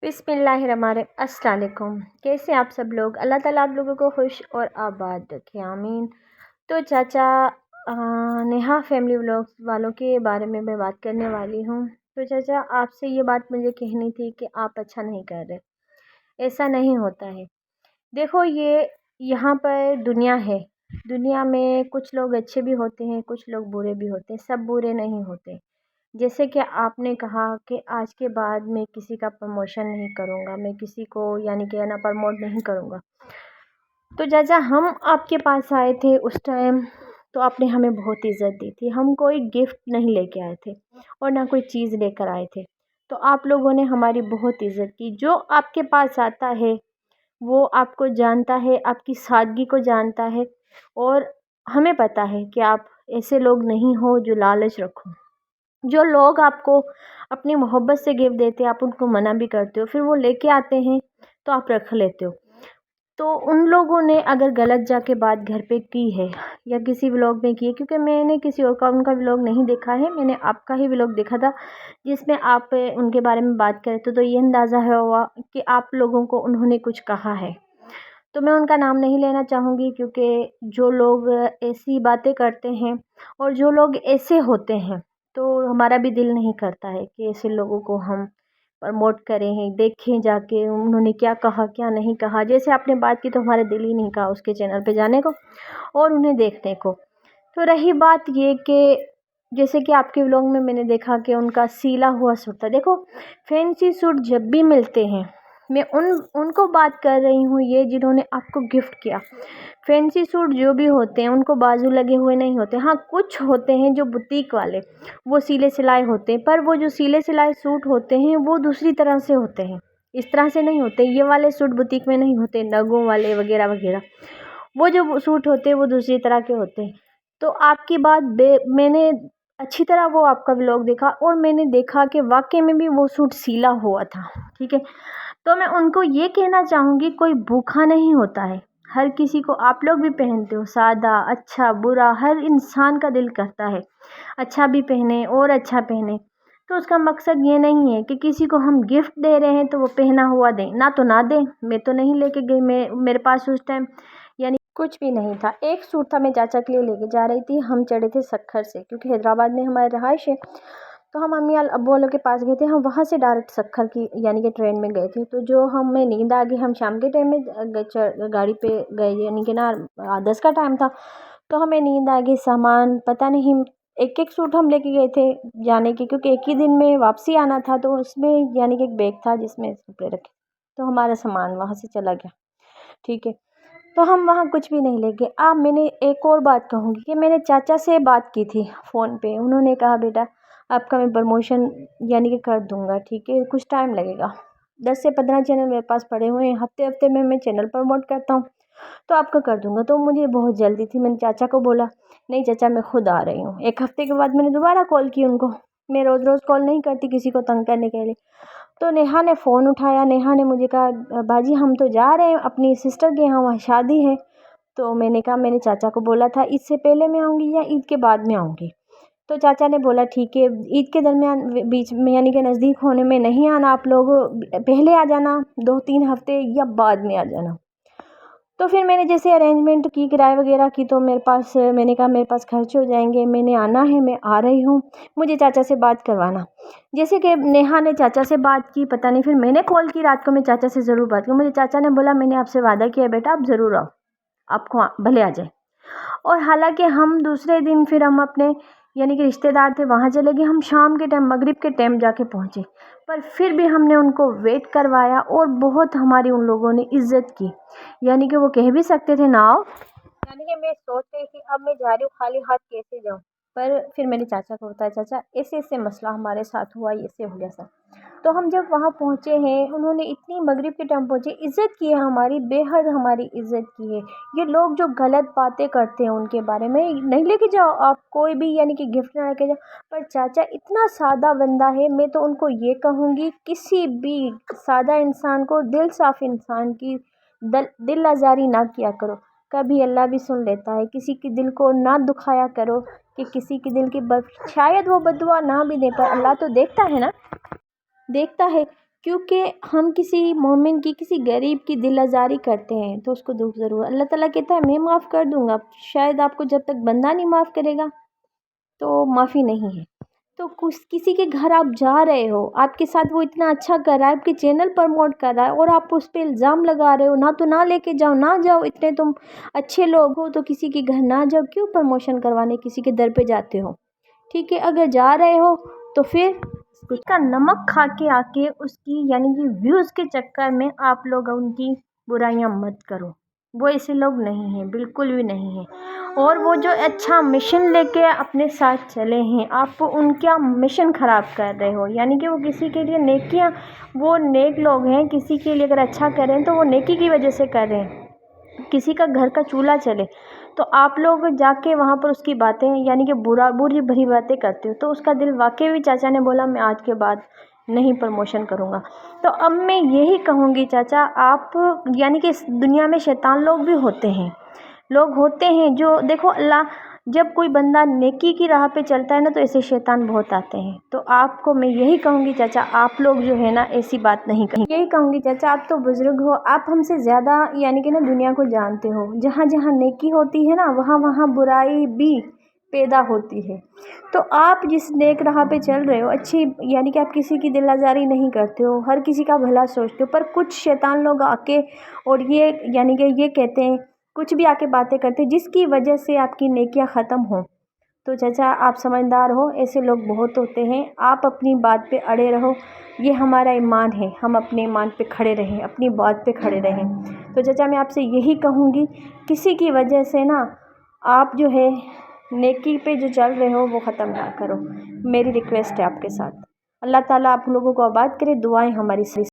बिस्मिल्लाहिर्रहमानिर्रहीम। अस्सलाम वालेकुम। कैसे आप सब लोग? अल्लाह ताला आप लोगों को खुश और आबाद रखे, आमीन। तो चाचा नेहा फैमिली व्लॉग्स वालों के बारे में मैं बात करने वाली हूँ। तो चाचा आपसे ये बात मुझे कहनी थी कि आप अच्छा नहीं कर रहे, ऐसा नहीं होता है। देखो ये यहाँ पर दुनिया है, दुनिया में कुछ लोग अच्छे भी होते हैं, कुछ लोग बुरे भी होते हैं, सब बुरे नहीं होते। जैसे कि आपने कहा कि आज के बाद मैं किसी का प्रमोशन नहीं करूँगा, मैं किसी को यानी कि ना प्रमोट नहीं करूँगा। तो चाचा हम आपके पास आए थे उस टाइम, तो आपने हमें बहुत इज़्ज़त दी थी। हम कोई गिफ्ट नहीं लेके आए थे और ना कोई चीज़ लेकर आए थे, तो आप लोगों ने हमारी बहुत इज़्ज़त की। जो आपके पास आता है वो आपको जानता है, आपकी सादगी को जानता है, और हमें पता है कि आप ऐसे लोग नहीं हो जो लालच रखो। जो लोग आपको अपनी मोहब्बत से गिफ्ट देते हैं, आप उनको मना भी करते हो, फिर वो लेके आते हैं तो आप रख लेते हो। तो उन लोगों ने अगर गलत जाके बात घर पे की है या किसी व्लॉग में की है, क्योंकि मैंने किसी और का उनका व्लॉग नहीं देखा है, मैंने आपका ही व्लॉग देखा था जिसमें आप उनके बारे में बात करे थे, तो ये अंदाज़ा है हुआ कि आप लोगों को उन्होंने कुछ कहा है। तो मैं उनका नाम नहीं लेना चाहूँगी, क्योंकि जो लोग ऐसी बातें करते हैं और जो लोग ऐसे होते हैं, तो हमारा भी दिल नहीं करता है कि ऐसे लोगों को हम प्रमोट करें हैं, देखें जाके उन्होंने क्या कहा क्या नहीं कहा। जैसे आपने बात की तो हमारा दिल ही नहीं कहा उसके चैनल पे जाने को और उन्हें देखने को। तो रही बात ये कि जैसे कि आपके व्लॉग में मैंने देखा कि उनका सीला हुआ सूट था। देखो फैंसी सूट जब भी मिलते हैं, मैं उनको बात कर रही हूँ, ये जिन्होंने आपको गिफ्ट किया। फैंसी सूट जो भी होते हैं उनको बाजू लगे हुए नहीं होते। हाँ, कुछ होते हैं जो बुटीक वाले, वो सीले सिलाए होते हैं, पर वो जो सीले सिलाए सूट होते हैं वो दूसरी तरह से होते हैं, इस तरह से नहीं होते। ये वाले सूट बुटीक में नहीं होते, नगों वाले वगैरह वगैरह। वो जो सूट होते हैं वो दूसरी तरह के होते हैं। तो आपकी बात मैंने अच्छी तरह वो आपका व्लॉग देखा और मैंने देखा कि वाकई में भी वो सूट सीला हुआ था, ठीक है। तो मैं उनको ये कहना चाहूँगी, कोई भूखा नहीं होता है, हर किसी को आप लोग भी पहनते हो, सादा अच्छा बुरा हर इंसान का दिल करता है अच्छा भी पहने और अच्छा पहने। तो उसका मकसद ये नहीं है कि किसी को हम गिफ्ट दे रहे हैं तो वो पहना हुआ दें, ना तो ना दें। मैं तो नहीं लेके गई, मेरे पास उस टाइम यानी कुछ भी नहीं था। एक सूट था, मैं चाचा के लिए लेके जा रही थी। हम चढ़े थे सक्खर से, क्योंकि हैदराबाद में हमारी रहाइश है, तो हम अम्मी अब्बू वालों के पास गए थे। हम वहाँ से डायरेक्ट सक्खर की यानी कि ट्रेन में गए थे। तो जो हमें नींद आ गई, हम शाम के टाइम में गाड़ी पे गए, यानी कि ना 10 का टाइम था, तो हमें नींद आ गई। सामान पता नहीं, एक एक सूट हम लेके गए थे जाने की, क्योंकि एक ही दिन में वापसी आना था। तो उसमें यानी कि एक बैग था जिसमें कपड़े रखे, तो हमारा सामान वहाँ से चला गया, ठीक है। तो हम वहाँ कुछ भी नहीं लेके मैंने एक और बात कहूँगी कि मैंने चाचा से बात की थी फ़ोन पे। उन्होंने कहा बेटा आपका मैं प्रमोशन यानी कि कर दूँगा, ठीक है, कुछ टाइम लगेगा। 10 से 15 चैनल मेरे पास पड़े हुए हैं, हफ्ते हफ्ते में मैं चैनल प्रमोट करता हूँ, तो आपका कर दूँगा। तो मुझे बहुत जल्दी थी, मैंने चाचा को बोला नहीं चाचा मैं खुद आ रही हूँ। एक हफ्ते के बाद मैंने दोबारा कॉल की उनको। मैं रोज़ रोज़ कॉल नहीं करती किसी को तंग करने के लिए। तो नेहा ने फ़ोन उठाया, नेहा ने मुझे कहा बाजी हम तो जा रहे हैं अपनी सिस्टर के यहाँ, वहाँ शादी है। तो मैंने कहा मैंने चाचा को बोला था ईद से पहले मैं आऊँगी या ईद के बाद में आऊँगी। तो चाचा ने बोला ठीक है, ईद के दरमियान बीच में यानी कि नज़दीक होने में नहीं आना, आप लोग पहले आ जाना 2-3 हफ्ते या बाद में आ जाना। तो फिर मैंने जैसे अरेंजमेंट की, किराए वगैरह की, तो मैंने कहा मेरे पास खर्च हो जाएंगे, मैंने आना है, मैं आ रही हूँ, मुझे चाचा से बात करवाना। जैसे कि नेहा ने चाचा से बात की, पता नहीं फिर मैंने कॉल की रात को, मैं चाचा से ज़रूर बात की। मुझे चाचा ने बोला मैंने आपसे वादा किया है बेटा आप ज़रूर आओ, आपको भले आ जाए। और हालांकि हम दूसरे दिन फिर हम अपने यानी कि रिश्तेदार थे वहाँ चले गए। हम शाम के टाइम मगरिब के टाइम जाके पहुँचे, पर फिर भी हमने उनको वेट करवाया और बहुत हमारी उन लोगों ने इज़्ज़त की। यानी कि वो कह भी सकते थे ना आओ, यानी कि मैं सोच रही थी अब मैं जा रही हूँ खाली हाथ कैसे जाऊँ। पर फिर मेरे चाचा को बताया चाचा ऐसे ऐसे मसला हमारे साथ हुआ, ऐसे हो गया सर। तो हम जब वहाँ पहुँचे हैं, उन्होंने इतनी मगरिब के टाइम पहुँचे, इज़्ज़त की है हमारी, बेहद हमारी इज़्ज़त की है। ये लोग जो गलत बातें करते हैं उनके बारे में नहीं लेके जाओ आप, कोई भी यानी कि गिफ्ट ना लेके जाओ। पर चाचा इतना सादा बंदा है, मैं तो उनको ये कहूँगी किसी भी सादा इंसान को, दिल साफ़ इंसान की दिल आज़ारी ना किया करो। कभी अल्लाह भी सुन लेता है, किसी के दिल को ना दुखाया करो कि किसी के दिल की शायद वो बद्दुआ ना भी दे, पर अल्लाह तो देखता है ना, देखता है کیونکہ ہم کسی مومن کی کسی غریب کی دل آزاری کرتے ہیں تو اس کو دکھ ضرور، اللہ تعالیٰ کہتا ہے میں معاف کر دوں گا، شاید آپ کو جب تک بندہ نہیں معاف کرے گا تو معافی نہیں ہے۔ تو کسی کے گھر آپ جا رہے ہو، آپ کے ساتھ وہ اتنا اچھا کر رہا ہے، آپ کے چینل پروموٹ کر رہا ہے، اور آپ اس پہ الزام لگا رہے ہو، نہ تو نہ لے کے جاؤ، نہ جاؤ، اتنے تم اچھے لوگ ہو تو کسی کے گھر نہ جاؤ، کیوں پروموشن کروانے کسی کے در پہ جاتے ہو؟ ٹھیک ہے، اگر جا رہے ہو تو پھر اس کا نمک کھا کے آ کے اس کی یعنی کہ ویوز کے چکر میں آپ لوگ ان کی برائیاں مت کرو، وہ ایسے لوگ نہیں ہیں، بالکل بھی نہیں ہیں۔ اور وہ جو اچھا مشن لے کے اپنے ساتھ چلے ہیں، آپ ان کا مشن خراب کر رہے ہو، یعنی کہ وہ کسی کے لیے نیکیاں، وہ نیک لوگ ہیں، کسی کے لیے اگر اچھا کریں تو وہ نیکی کی وجہ سے کر رہے ہیں، کسی کا گھر کا چولہا چلے تو آپ لوگ جا کے وہاں پر اس کی باتیں یعنی کہ بری بھری باتیں کرتے ہو، تو اس کا دل واقعی بھی چاچا نے بولا میں آج کے بعد نہیں پروموشن کروں گا۔ تو اب میں یہی کہوں گی چاچا، آپ یعنی کہ اس دنیا میں شیطان لوگ بھی ہوتے ہیں جو دیکھو، اللہ جب کوئی بندہ نیکی کی راہ پہ چلتا ہے نا تو ایسے شیطان بہت آتے ہیں۔ تو آپ کو میں یہی کہوں گی چاچا، آپ لوگ جو ہے نا ایسی بات نہیں کہیں، یہی کہوں گی چاچا، آپ تو بزرگ ہو، آپ ہم سے زیادہ یعنی کہ نا دنیا کو جانتے ہو، جہاں جہاں نیکی ہوتی ہے نا وہاں وہاں برائی بھی پیدا ہوتی ہے۔ تو آپ جس نیک راہ پہ چل رہے ہو، اچھی یعنی کہ آپ کسی کی دل آزاری نہیں کرتے ہو، ہر کسی کا بھلا سوچتے ہو، پر کچھ شیطان لوگ آ کے اور یہ یعنی کہ یہ کہتے ہیں، کچھ بھی آ کے باتیں کرتے ہیں جس کی وجہ سے آپ کی نیکیاں ختم ہوں۔ تو چاچا آپ سمجھدار ہو، ایسے لوگ بہت ہوتے ہیں، آپ اپنی بات پہ اڑے رہو، یہ ہمارا ایمان ہے، ہم اپنے ایمان پہ کھڑے رہیں، اپنی بات پہ کھڑے رہیں۔ تو چاچا میں آپ سے یہی کہوں گی، کسی کی وجہ سے نا آپ جو ہے نیکی پہ جو چل رہے ہو وہ ختم نہ کرو، میری ریکویسٹ ہے آپ کے ساتھ۔ اللہ تعالیٰ آپ لوگوں کو آباد کرے، دعائیں ہماری